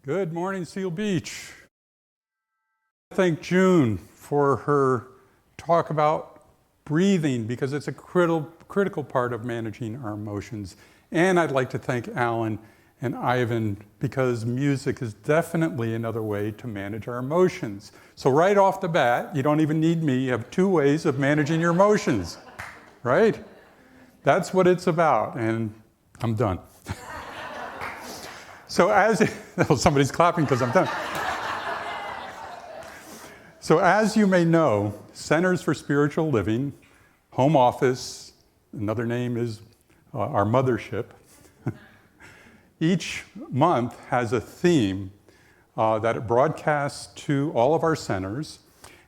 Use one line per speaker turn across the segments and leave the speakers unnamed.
Good morning, Seal Beach. Thank June for her talk about breathing because it's a critical part of managing our emotions. And I'd like to thank Alan and Ivan because music is definitely another way to manage our emotions. So right off the bat, you don't even need me. You have two ways of managing your emotions, right? That's what it's about. And I'm done. So somebody's clapping because I'm done. So as you may know, Centers for Spiritual Living, Home Office, another name is our mothership, each month has a theme that it broadcasts to all of our centers,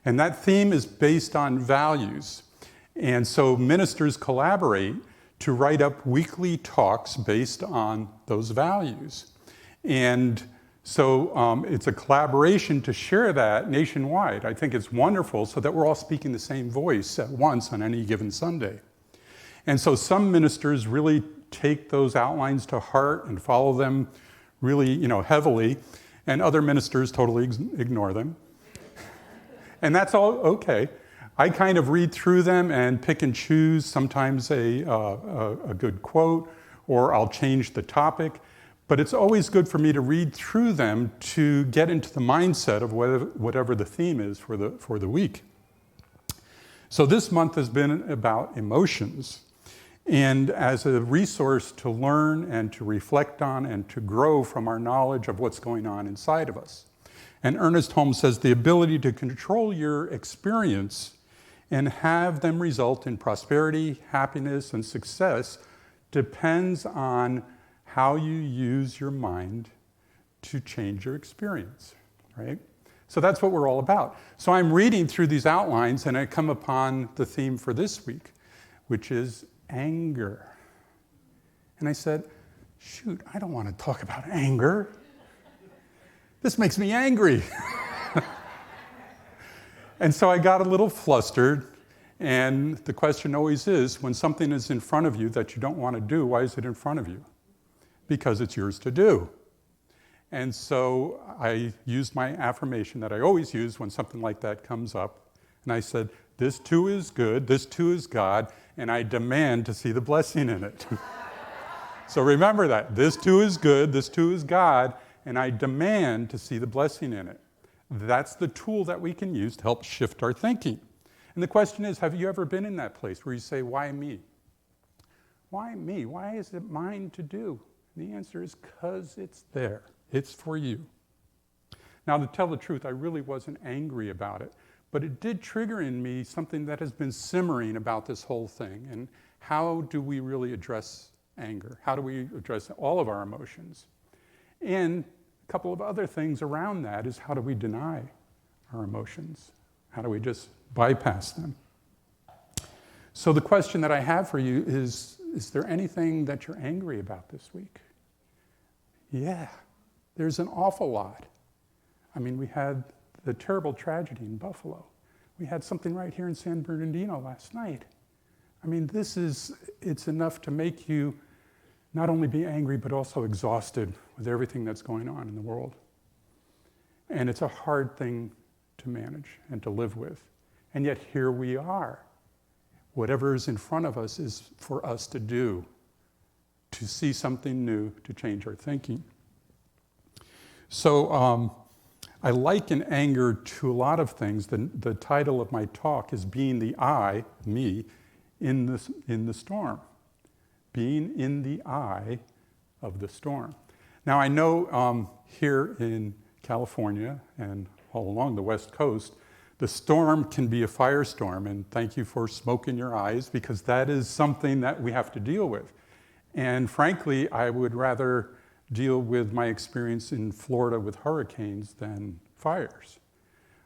and that theme is based on values. And so ministers collaborate to write up weekly talks based on those values. And so it's a collaboration to share that nationwide. I think it's wonderful so that we're all speaking the same voice at once on any given Sunday. And so some ministers really take those outlines to heart and follow them really, heavily, and other ministers totally ignore them. And that's all okay. I kind of read through them and pick and choose sometimes a good quote, or I'll change the topic. But it's always good for me to read through them to get into the mindset of whatever the theme is for the week. So this month has been about emotions. And as a resource to learn and to reflect on and to grow from our knowledge of what's going on inside of us. And Ernest Holmes says the ability to control your experience and have them result in prosperity, happiness, and success depends on how you use your mind to change your experience, right? So that's what we're all about. So I'm reading through these outlines and I come upon the theme for this week, which is anger. And I said, shoot, I don't want to talk about anger. This makes me angry. And so I got a little flustered. And the question always is, when something is in front of you that you don't want to do, why is it in front of you? Because it's yours to do. And so I used my affirmation that I always use when something like that comes up. And I said, this too is good, this too is God, and I demand to see the blessing in it. So remember that. This too is good, this too is God, and I demand to see the blessing in it. That's the tool that we can use to help shift our thinking. And the question is, have you ever been in that place where you say, why me? Why me? Why is it mine to do? The answer is because it's there. It's for you. Now, to tell the truth, I really wasn't angry about it, but it did trigger in me something that has been simmering about this whole thing. And how do we really address anger? How do we address all of our emotions? And a couple of other things around that is how do we deny our emotions? How do we just bypass them? So the question that I have for you is there anything that you're angry about this week? Yeah, there's an awful lot. I mean, we had the terrible tragedy in Buffalo. We had something right here in San Bernardino last night. I mean, it's enough to make you not only be angry, but also exhausted with everything that's going on in the world. And it's a hard thing to manage and to live with. And yet here we are. Whatever is in front of us is for us to do, to see something new, to change our thinking. So I liken anger to a lot of things. The title of my talk is being the I, me, in the storm. Being in the eye of the storm. Now I know here in California and all along the West Coast, the storm can be a firestorm, and thank you for smoke in your eyes, because that is something that we have to deal with. And frankly, I would rather deal with my experience in Florida with hurricanes than fires,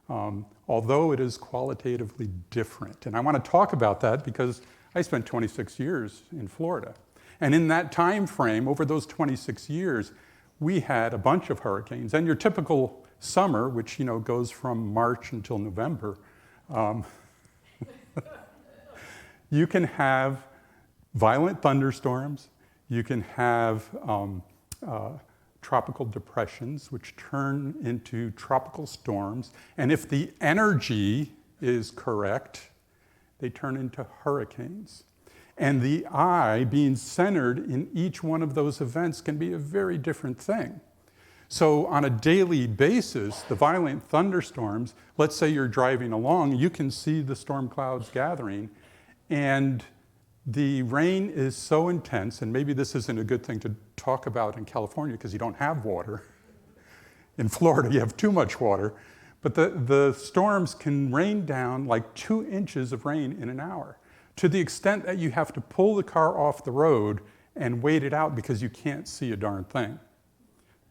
although it is qualitatively different. And I want to talk about that because I spent 26 years in Florida. And in that time frame, over those 26 years, we had a bunch of hurricanes. And your typical summer, which goes from March until November, you can have violent thunderstorms, you can have tropical depressions, which turn into tropical storms. And if the energy is correct, they turn into hurricanes. And the I being centered in each one of those events can be a very different thing. So on a daily basis, the violent thunderstorms, let's say you're driving along, you can see the storm clouds gathering, and the rain is so intense, and maybe this isn't a good thing to talk about in California because you don't have water. In Florida, you have too much water. But the storms can rain down like 2 inches of rain in an hour, to the extent that you have to pull the car off the road and wait it out because you can't see a darn thing.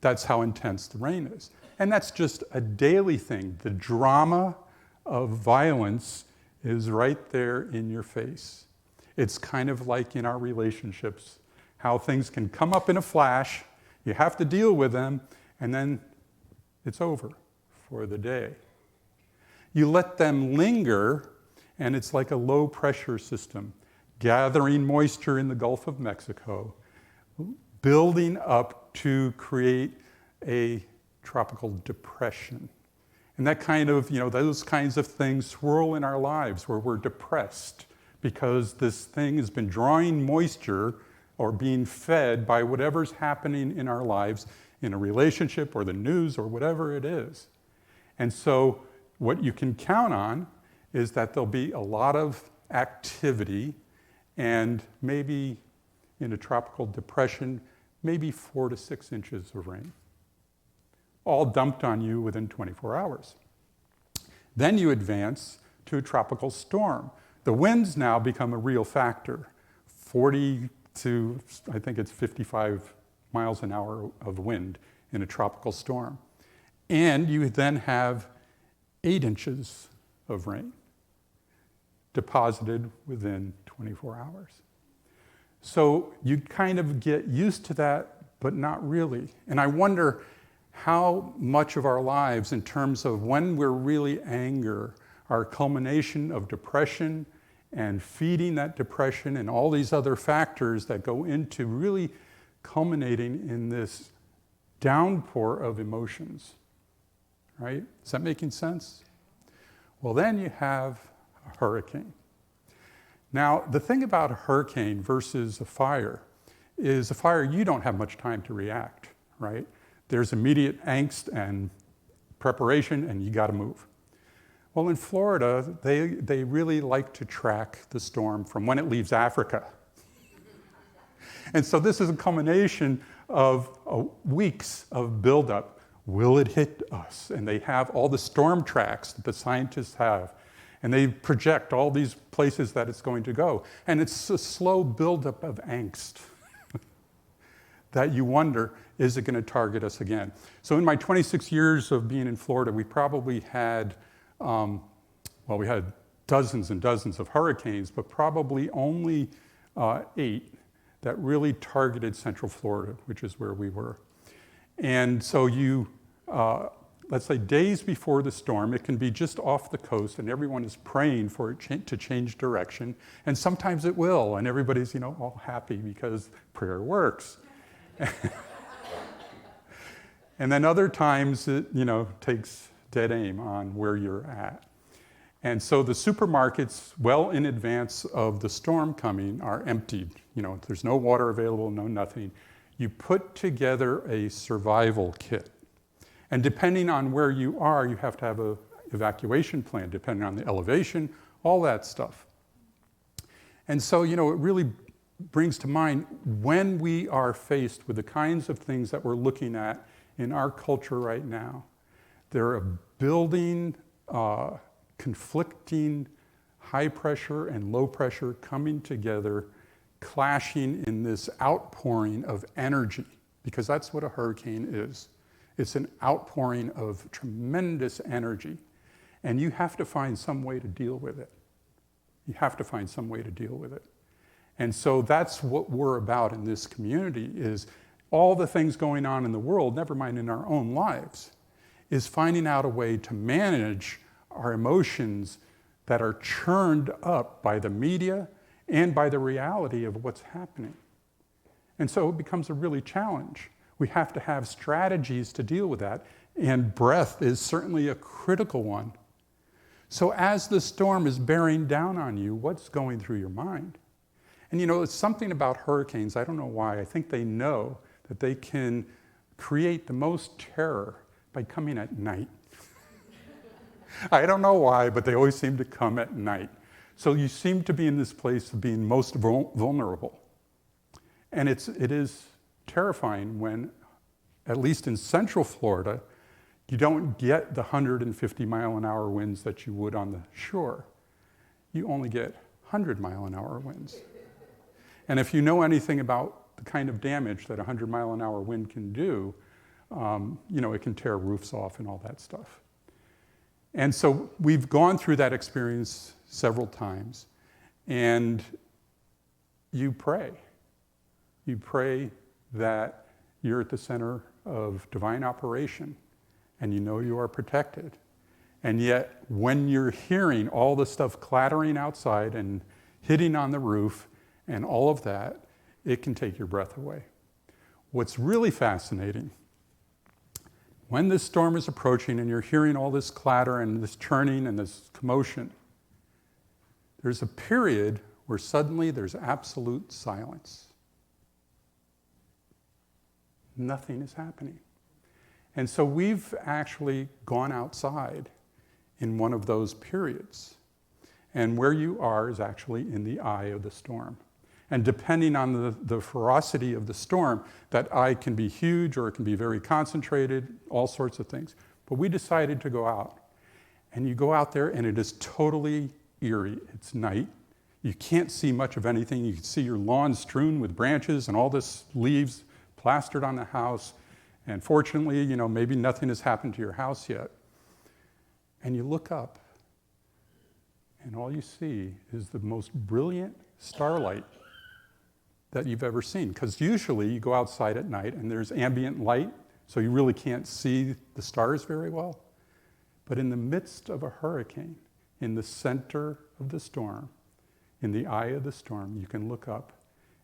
That's how intense the rain is. And that's just a daily thing. The drama of violence is right there in your face. It's kind of like in our relationships, how things can come up in a flash, you have to deal with them, and then it's over for the day. You let them linger, and it's like a low pressure system, gathering moisture in the Gulf of Mexico, building up to create a tropical depression. And that kind of, those kinds of things swirl in our lives where we're depressed because this thing has been drawing moisture or being fed by whatever's happening in our lives in a relationship or the news or whatever it is. And so what you can count on is that there'll be a lot of activity, and maybe in a tropical depression, maybe 4 to 6 inches of rain, all dumped on you within 24 hours. Then you advance to a tropical storm. The winds now become a real factor, 40 to, I think it's 55 miles an hour of wind in a tropical storm. And you then have 8 inches of rain deposited within 24 hours. So you kind of get used to that, but not really. And I wonder how much of our lives, in terms of when we're really angry, are a culmination of depression and feeding that depression and all these other factors that go into really culminating in this downpour of emotions, right? Is that making sense? Well, then you have a hurricane. Now, the thing about a hurricane versus a fire is a fire, you don't have much time to react, right? There's immediate angst and preparation, and you got to move. Well, in Florida, they really like to track the storm from when it leaves Africa. And so this is a culmination of weeks of buildup. Will it hit us? And they have all the storm tracks that the scientists have. And they project all these places that it's going to go. And it's a slow buildup of angst that you wonder, is it going to target us again? So in my 26 years of being in Florida, we probably had, we had dozens and dozens of hurricanes, but probably only 8 that really targeted Central Florida, which is where we were. And so you, let's say days before the storm, it can be just off the coast and everyone is praying for it to change direction. And sometimes it will, and everybody's, all happy because prayer works. And then other times it, takes dead aim on where you're at. And so the supermarkets, well in advance of the storm coming, are emptied. There's no water available, no nothing. You put together a survival kit. And depending on where you are, you have to have an evacuation plan, depending on the elevation, all that stuff. And so, it really brings to mind when we are faced with the kinds of things that we're looking at in our culture right now. There are building, conflicting high pressure and low pressure coming together, clashing in this outpouring of energy, because that's what a hurricane is. It's an outpouring of tremendous energy, and you have to find some way to deal with it. You have to find some way to deal with it. And so that's what we're about in this community, is all the things going on in the world, never mind in our own lives, is finding out a way to manage our emotions that are churned up by the media and by the reality of what's happening. And so it becomes a really challenge. We have to have strategies to deal with that, and breath is certainly a critical one. So as the storm is bearing down on you, what's going through your mind? And it's something about hurricanes, I don't know why, I think they know that they can create the most terror by coming at night. I don't know why, but they always seem to come at night. So you seem to be in this place of being most vulnerable. And it is terrifying when, at least in central Florida, you don't get the 150-mile-an-hour winds that you would on the shore. You only get 100-mile-an-hour winds. And if you know anything about the kind of damage that a 100-mile-an-hour wind can do, it can tear roofs off and all that stuff. And so we've gone through that experience several times. And you pray. You pray that you're at the center of divine operation and you are protected. And yet, when you're hearing all the stuff clattering outside and hitting on the roof and all of that, it can take your breath away. What's really fascinating, when this storm is approaching and you're hearing all this clatter and this churning and this commotion, there's a period where suddenly there's absolute silence. Nothing is happening. And so we've actually gone outside in one of those periods. And where you are is actually in the eye of the storm. And depending on the ferocity of the storm, that eye can be huge or it can be very concentrated, all sorts of things. But we decided to go out. And you go out there and it is totally eerie. It's night. You can't see much of anything. You can see your lawn strewn with branches and all this leaves plastered on the house. And fortunately, maybe nothing has happened to your house yet. And you look up, and all you see is the most brilliant starlight that you've ever seen. Because usually you go outside at night and there's ambient light, so you really can't see the stars very well. But in the midst of a hurricane, in the center of the storm, in the eye of the storm, you can look up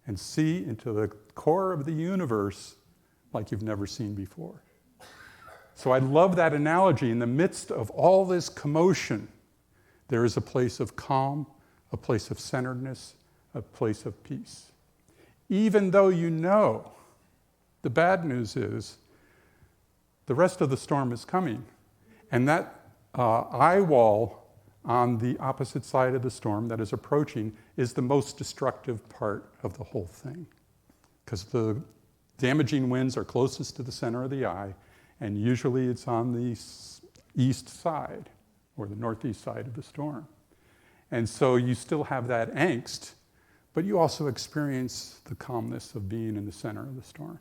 and see into the core of the universe like you've never seen before. So I love that analogy. In the midst of all this commotion, there is a place of calm, a place of centeredness, a place of peace. Even though the bad news is the rest of the storm is coming. And that eye wall on the opposite side of the storm that is approaching is the most destructive part of the whole thing. Because the damaging winds are closest to the center of the eye, and usually it's on the east side or the northeast side of the storm. And so you still have that angst, but you also experience the calmness of being in the center of the storm.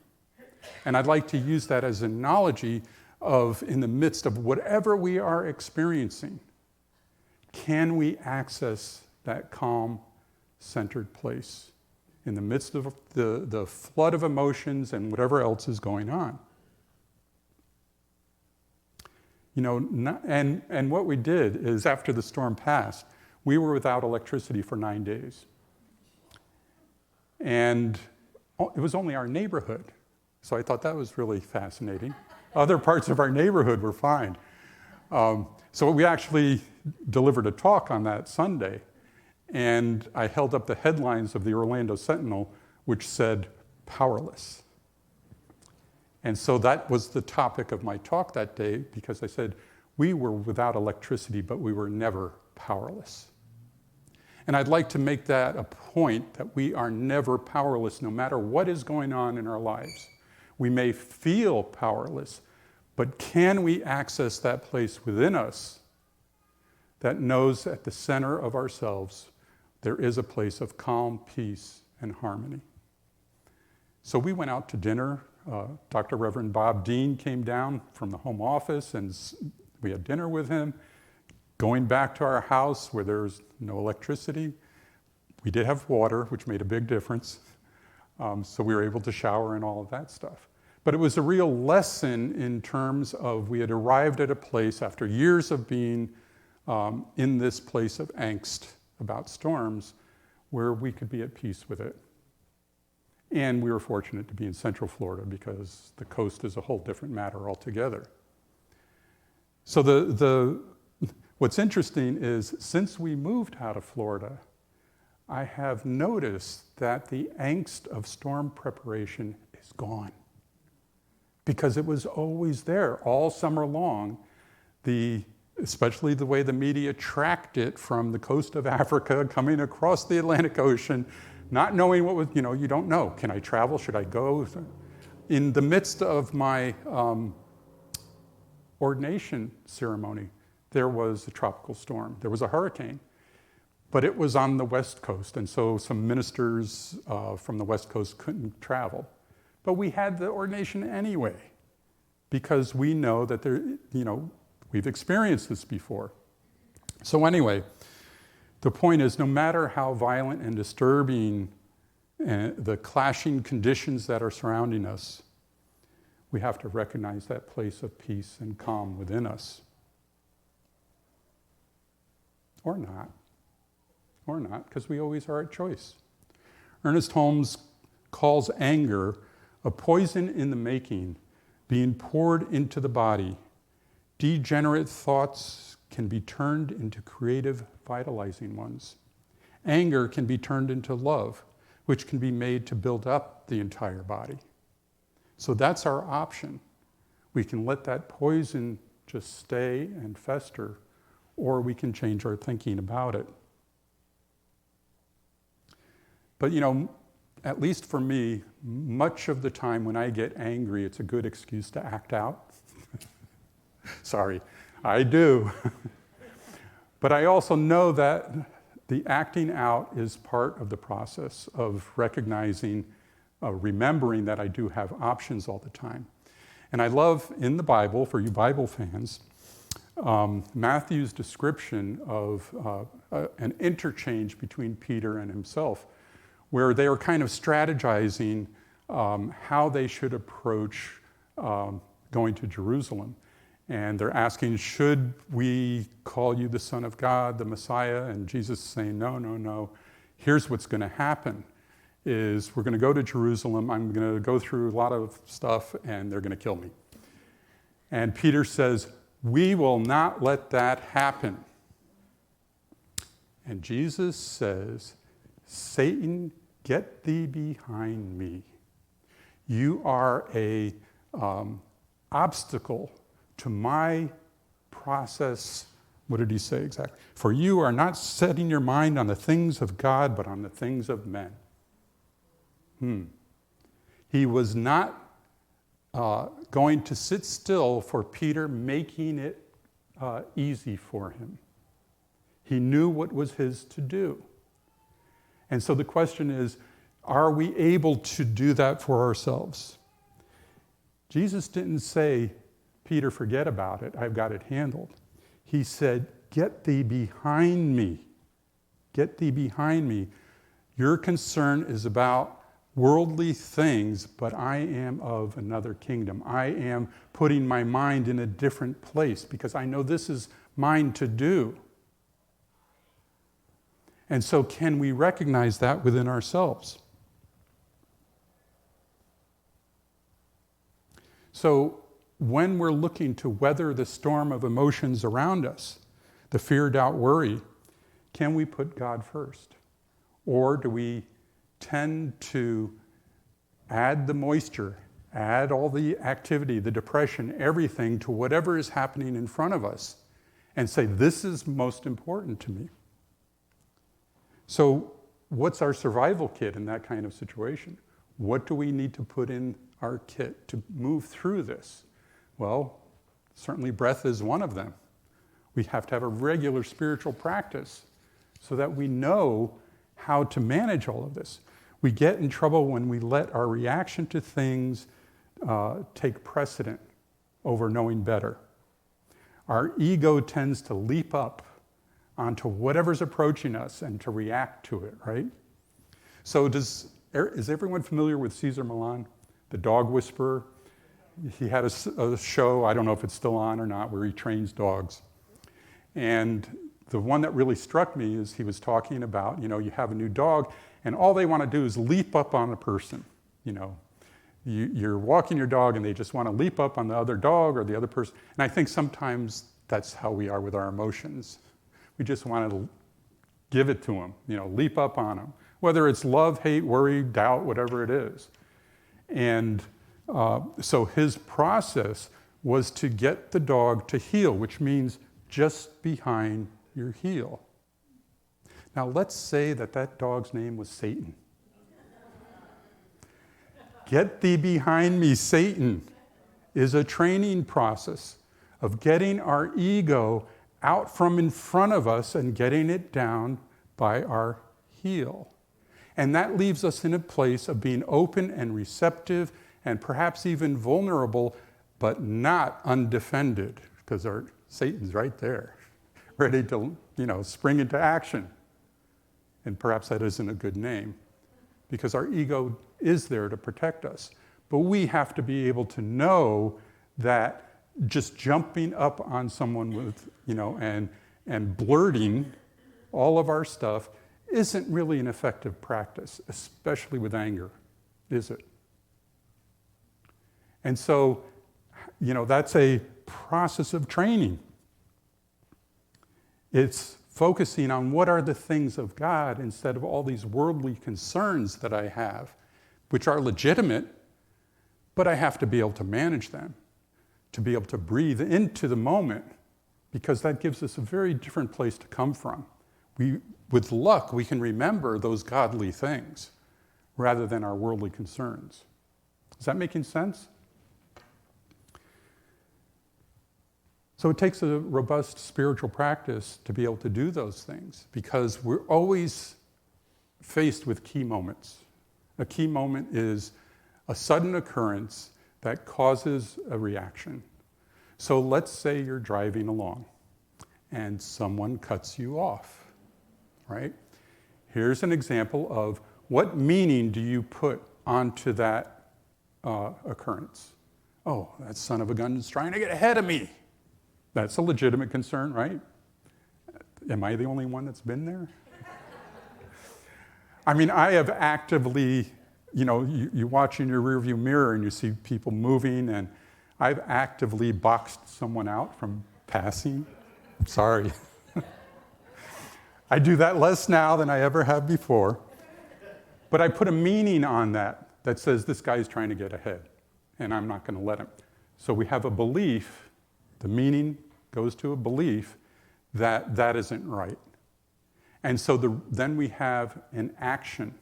And I'd like to use that as an analogy of, in the midst of whatever we are experiencing, can we access that calm, centered place in the midst of the flood of emotions and whatever else is going on? And what we did is, after the storm passed, we were without electricity for 9 days. And it was only our neighborhood. So I thought that was really fascinating. Other parts of our neighborhood were fine. So we actually delivered a talk on that Sunday, and I held up the headlines of the Orlando Sentinel, which said, "Powerless." And so that was the topic of my talk that day, because I said, we were without electricity, but we were never powerless. And I'd like to make that a point, that we are never powerless, no matter what is going on in our lives. We may feel powerless, but can we access that place within us that knows at the center of ourselves there is a place of calm, peace, and harmony? So we went out to dinner. Dr. Reverend Bob Dean came down from the home office, and we had dinner with him. Going back to our house where there was no electricity, we did have water, which made a big difference. So we were able to shower and all of that stuff. But it was a real lesson in terms of, we had arrived at a place after years of being in this place of angst about storms, where we could be at peace with it. And we were fortunate to be in Central Florida because the coast is a whole different matter altogether. So what's interesting is since we moved out of Florida, I have noticed that the angst of storm preparation is gone because it was always there all summer long. Especially the way the media tracked it from the coast of Africa, coming across the Atlantic Ocean, not knowing what was, you don't know. Can I travel? Should I go? In the midst of my ordination ceremony, there was a tropical storm. There was a hurricane, but it was on the West Coast, and so some ministers from the West Coast couldn't travel. But we had the ordination anyway, because we know that we've experienced this before. So anyway, the point is, no matter how violent and disturbing the clashing conditions that are surrounding us, we have to recognize that place of peace and calm within us. Or not, because we always are at choice. Ernest Holmes calls anger a poison in the making, being poured into the body. Degenerate thoughts can be turned into creative, vitalizing ones. Anger can be turned into love, which can be made to build up the entire body. So that's our option. We can let that poison just stay and fester, or we can change our thinking about it. But at least for me, much of the time when I get angry, it's a good excuse to act out. Sorry, I do. But I also know that the acting out is part of the process of recognizing, remembering that I do have options all the time. And I love in the Bible, for you Bible fans, Matthew's description of an interchange between Peter and himself, where they are kind of strategizing how they should approach going to Jerusalem. And they're asking, should we call you the Son of God, the Messiah? And Jesus is saying, no. Here's what's going to happen is we're going to go to Jerusalem. I'm going to go through a lot of stuff, and they're going to kill me. And Peter says, we will not let that happen. And Jesus says, Satan, get thee behind me. You are a obstacle to my process. What did he say exactly? For you are not setting your mind on the things of God, but on the things of men. He was not going to sit still for Peter, making it easy for him. He knew what was his to do. And so the question is, are we able to do that for ourselves? Jesus didn't say, Peter, forget about it. I've got it handled. He said, get thee behind me. Get thee behind me. Your concern is about worldly things, but I am of another kingdom. I am putting my mind in a different place because I know this is mine to do. And so can we recognize that within ourselves? So when we're looking to weather the storm of emotions around us, the fear, doubt, worry, can we put God first? Or do we tend to add the moisture, add all the activity, the depression, everything to whatever is happening in front of us and say, this is most important to me? So what's our survival kit in that kind of situation? What do we need to put in our kit to move through this? Well, certainly breath is one of them. We have to have a regular spiritual practice so that we know how to manage all of this. We get in trouble when we let our reaction to things take precedent over knowing better. Our ego tends to leap up onto whatever's approaching us and to react to it, right? So is everyone familiar with Cesar Millan, the dog whisperer? He had a show, I don't know if it's still on or not, where he trains dogs. And the one that really struck me is he was talking about, you have a new dog, and all they want to do is leap up on a person. you know, you're walking your dog and they just want to leap up on the other dog or the other person. And I think sometimes that's how we are with our emotions. We just want to give it to them, you know, leap up on them. Whether it's love, hate, worry, doubt, whatever it is. And so his process was to get the dog to heel, which means just behind your heel. Now let's say that dog's name was Satan. Get thee behind me, Satan, is a training process of getting our ego out from in front of us and getting it down by our heel. And that leaves us in a place of being open and receptive and perhaps even vulnerable, but not undefended, because our Satan's right there, ready to, you know, spring into action. And perhaps that isn't a good name, because our ego is there to protect us. But we have to be able to know that just jumping up on someone with, you know, and blurting all of our stuff isn't really an effective practice, especially with anger, is it? And so, you know, that's a process of training. It's focusing on what are the things of God instead of all these worldly concerns that I have, which are legitimate, but I have to be able to manage them, to be able to breathe into the moment, because that gives us a very different place to come from. With luck, we can remember those godly things rather than our worldly concerns. Is that making sense? So it takes a robust spiritual practice to be able to do those things, because we're always faced with key moments. A key moment is a sudden occurrence that causes a reaction. So let's say you're driving along and someone cuts you off, right? Here's an example of what meaning do you put onto that occurrence. Oh, that son of a gun is trying to get ahead of me. That's a legitimate concern, right? Am I the only one that's been there? I mean, I have actively, you know, you watch in your rearview mirror and you see people moving, and I've actively boxed someone out from passing. Sorry. I do that less now than I ever have before. But I put a meaning on that says this guy's trying to get ahead, and I'm not going to let him. So we have a belief, the meaning goes to a belief that that isn't right. And so then we have an action,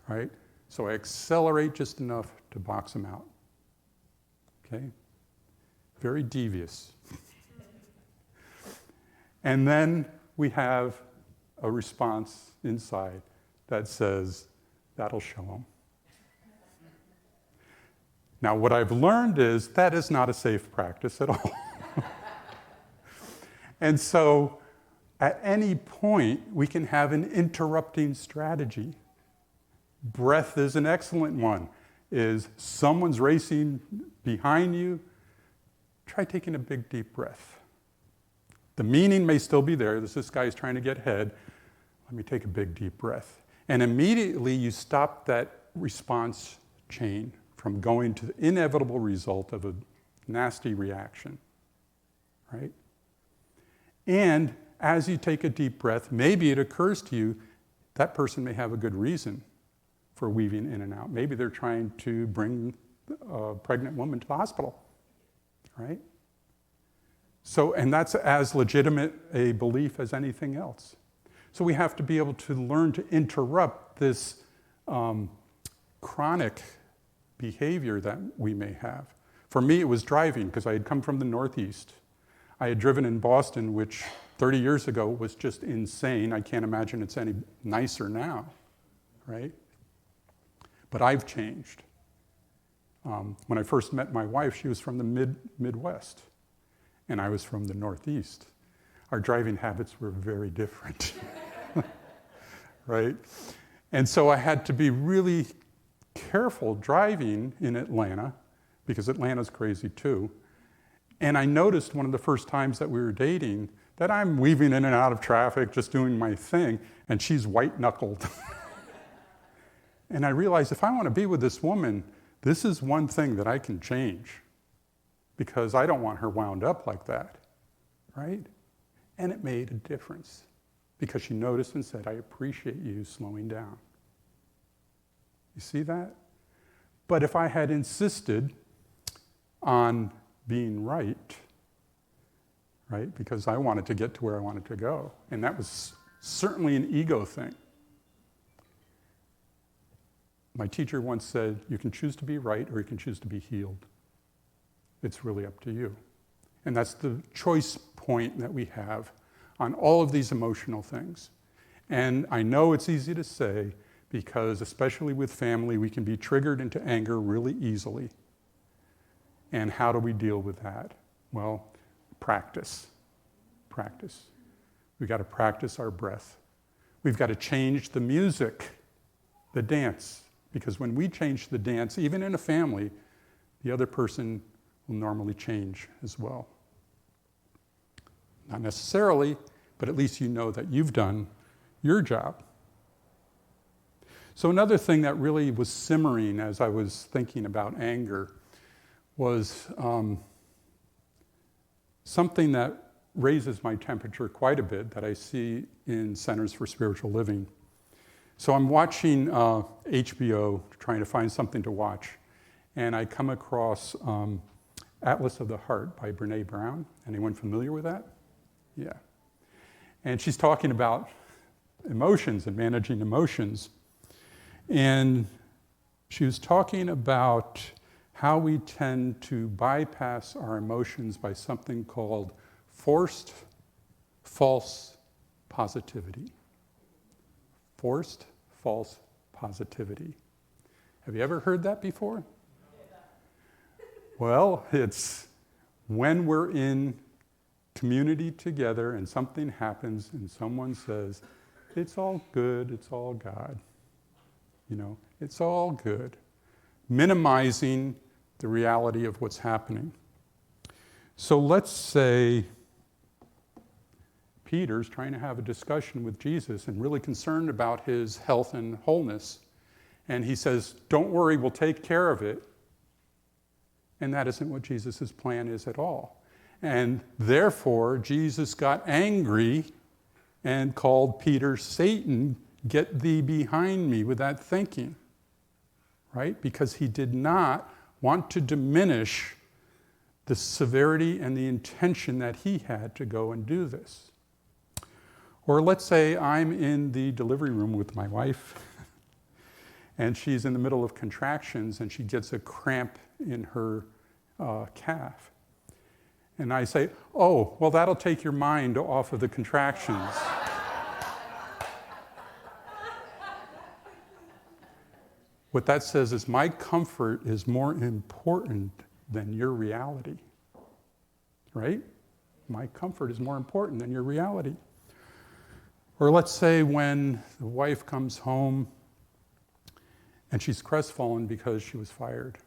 right? So I accelerate just enough to box him out. Okay? Very devious. And then we have a response inside that says, that'll show him. Now, what I've learned is that is not a safe practice at all. And so, at any point, we can have an interrupting strategy. Breath is an excellent one. Is someone's racing behind you, try taking a big, deep breath. The meaning may still be there. This guy's trying to get ahead. Let me take a big, deep breath. And immediately you stop that response chain from going to the inevitable result of a nasty reaction, right? And as you take a deep breath, maybe it occurs to you that person may have a good reason for weaving in and out. Maybe they're trying to bring a pregnant woman to the hospital, right? So, and that's as legitimate a belief as anything else. So we have to be able to learn to interrupt this chronic behavior that we may have. For me, it was driving, because I had come from the Northeast. I had driven in Boston, which 30 years ago was just insane. I can't imagine it's any nicer now, right? But I've changed. When I first met my wife, she was from the Midwest, and I was from the Northeast. Our driving habits were very different, right? And so I had to be really careful driving in Atlanta, because Atlanta's crazy too. And I noticed one of the first times that we were dating that I'm weaving in and out of traffic, just doing my thing, and she's white-knuckled. And I realized if I want to be with this woman, this is one thing that I can change because I don't want her wound up like that, right? And it made a difference because she noticed and said, I appreciate you slowing down. You see that? But if I had insisted on being right, because I wanted to get to where I wanted to go, and that was certainly an ego thing. My teacher once said, you can choose to be right or you can choose to be healed. It's really up to you. And that's the choice point that we have on all of these emotional things. And I know it's easy to say because, especially with family, we can be triggered into anger really easily. And how do we deal with that? Well, practice. Practice. We've got to practice our breath. We've got to change the music, the dance. Because when we change the dance, even in a family, the other person will normally change as well. Not necessarily, but at least you know that you've done your job. So another thing that really was simmering as I was thinking about anger was something that raises my temperature quite a bit that I see in Centers for Spiritual Living. So I'm watching HBO, trying to find something to watch, and I come across Atlas of the Heart by Brené Brown. Anyone familiar with that? Yeah. And she's talking about emotions and managing emotions. And she was talking about how we tend to bypass our emotions by something called forced false positivity. Forced false positivity. Have you ever heard that before? Well, it's when we're in community together and something happens and someone says, it's all good, it's all God. You know, it's all good. Minimizing the reality of what's happening. So let's say Peter's trying to have a discussion with Jesus and really concerned about his health and wholeness. And he says, don't worry, we'll take care of it. And that isn't what Jesus' plan is at all. And therefore, Jesus got angry and called Peter Satan, get thee behind me, with that thinking, right? Because he did not want to diminish the severity and the intention that he had to go and do this. Or let's say I'm in the delivery room with my wife and she's in the middle of contractions and she gets a cramp in her calf. And I say, oh, well, that'll take your mind off of the contractions. What that says is my comfort is more important than your reality, right? My comfort is more important than your reality. Or let's say when the wife comes home and she's crestfallen because she was fired.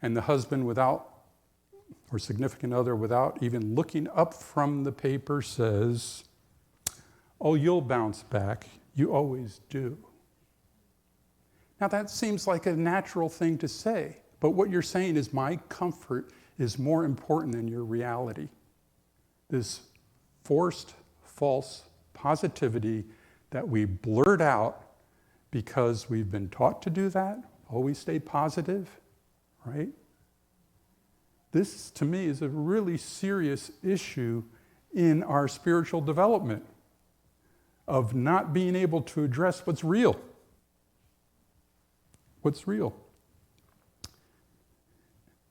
And the husband or significant other, without even looking up from the paper, says, oh, you'll bounce back. You always do. Now that seems like a natural thing to say, but what you're saying is my comfort is more important than your reality. This forced false positivity that we blurt out because we've been taught to do that, always stay positive, right? This, to me, is a really serious issue in our spiritual development of not being able to address what's real. What's real?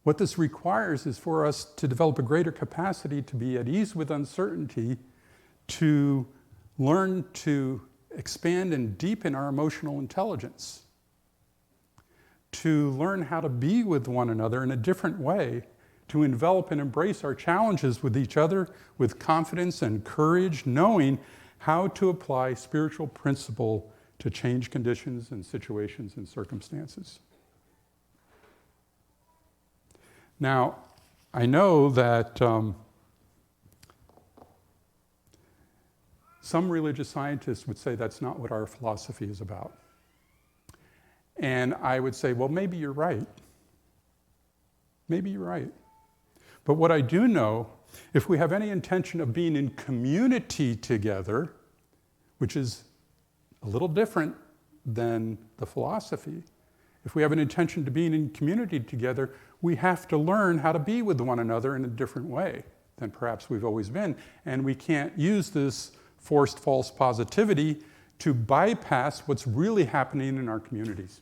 What this requires is for us to develop a greater capacity to be at ease with uncertainty, to learn to expand and deepen our emotional intelligence, to learn how to be with one another in a different way, to envelop and embrace our challenges with each other with confidence and courage, knowing how to apply spiritual principle to change conditions and situations and circumstances. Now, I know that some religious scientists would say that's not what our philosophy is about. And I would say, well, maybe you're right. Maybe you're right. But what I do know, if we have any intention of being in community together, which is a little different than the philosophy, if we have an intention to being in community together, we have to learn how to be with one another in a different way than perhaps we've always been. And we can't use this forced false positivity to bypass what's really happening in our communities.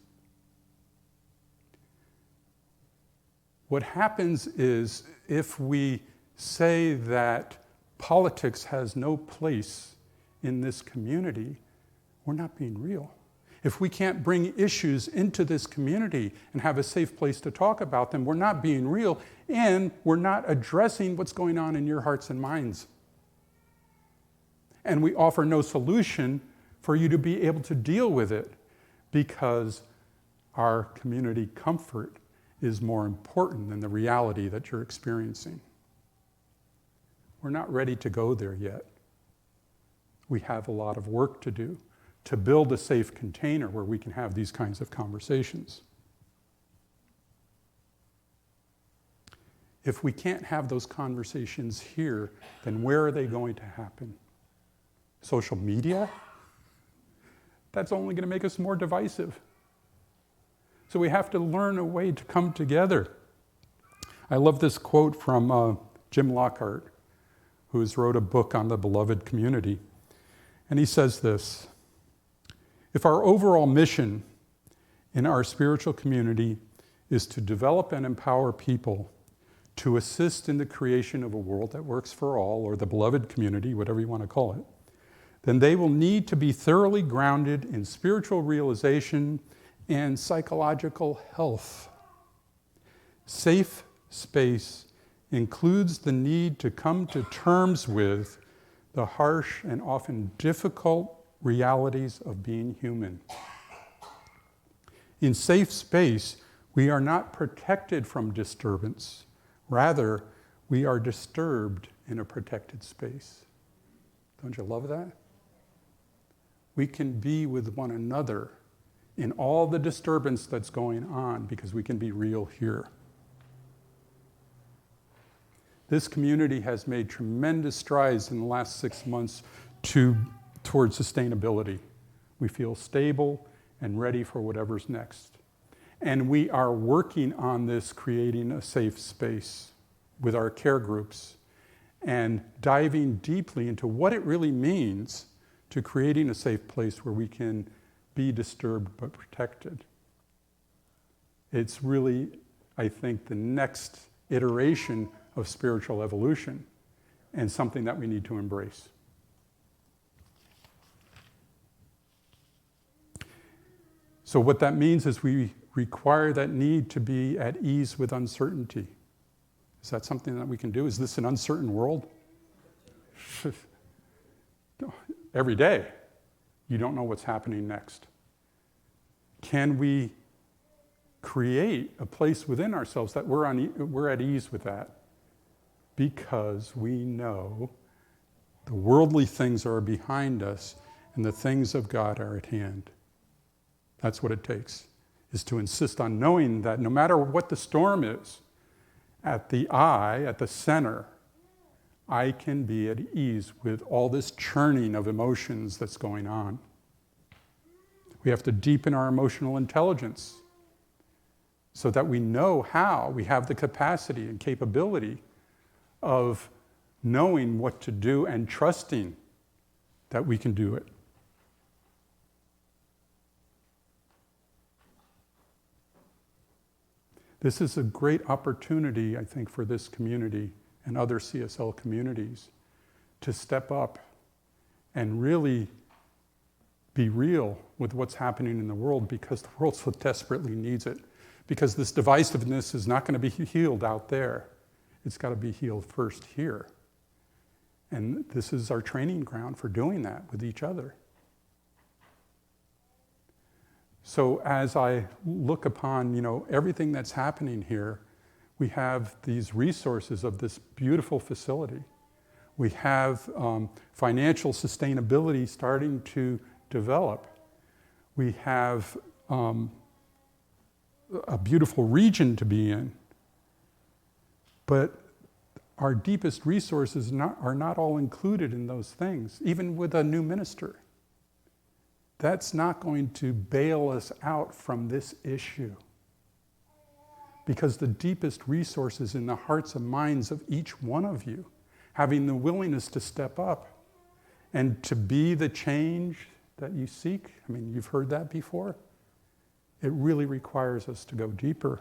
What happens is if we say that politics has no place in this community, we're not being real. If we can't bring issues into this community and have a safe place to talk about them, we're not being real, and we're not addressing what's going on in your hearts and minds. And we offer no solution for you to be able to deal with it because our community comfort is more important than the reality that you're experiencing. We're not ready to go there yet. We have a lot of work to do to build a safe container where we can have these kinds of conversations. If we can't have those conversations here, then where are they going to happen? Social media? That's only going to make us more divisive. So we have to learn a way to come together. I love this quote from Jim Lockhart, who has wrote a book on the beloved community. And he says this: if our overall mission in our spiritual community is to develop and empower people to assist in the creation of a world that works for all, or the beloved community, whatever you want to call it, then they will need to be thoroughly grounded in spiritual realization and psychological health. Safe space includes the need to come to terms with the harsh and often difficult realities of being human. In safe space, we are not protected from disturbance. Rather, we are disturbed in a protected space. Don't you love that? We can be with one another in all the disturbance that's going on because we can be real here. This community has made tremendous strides in the last 6 months towards sustainability. We feel stable and ready for whatever's next. And we are working on this, creating a safe space with our care groups and diving deeply into what it really means to creating a safe place where we can be disturbed but protected. It's really, I think, the next iteration of spiritual evolution and something that we need to embrace. So what that means is we require that need to be at ease with uncertainty. Is that something that we can do? Is this an uncertain world? Every day, you don't know what's happening next. Can we create a place within ourselves that we're at ease with that? Because we know the worldly things are behind us and the things of God are at hand. That's what it takes, is to insist on knowing that no matter what the storm is, at the eye, at the center, I can be at ease with all this churning of emotions that's going on. We have to deepen our emotional intelligence so that we know how, we have the capacity and capability of knowing what to do and trusting that we can do it. This is a great opportunity, I think, for this community and other CSL communities to step up and really be real with what's happening in the world, because the world so desperately needs it. Because this divisiveness is not going to be healed out there. It's got to be healed first here. And this is our training ground for doing that with each other. So as I look upon, everything that's happening here, we have these resources of this beautiful facility. We have financial sustainability starting to develop. We have a beautiful region to be in. But our deepest resources are not all included in those things, even with a new minister. That's not going to bail us out from this issue. Because the deepest resources in the hearts and minds of each one of you, having the willingness to step up and to be the change that you seek, I mean, you've heard that before. It really requires us to go deeper,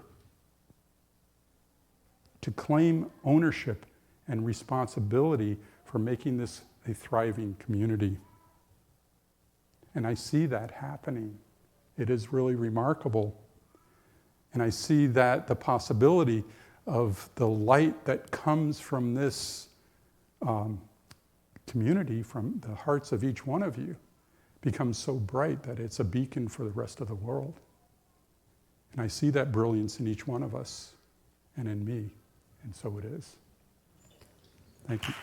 to claim ownership and responsibility for making this a thriving community. And I see that happening. It is really remarkable. And I see that the possibility of the light that comes from this community, from the hearts of each one of you, becomes so bright that it's a beacon for the rest of the world. And I see that brilliance in each one of us and in me. And so it is. Thank you.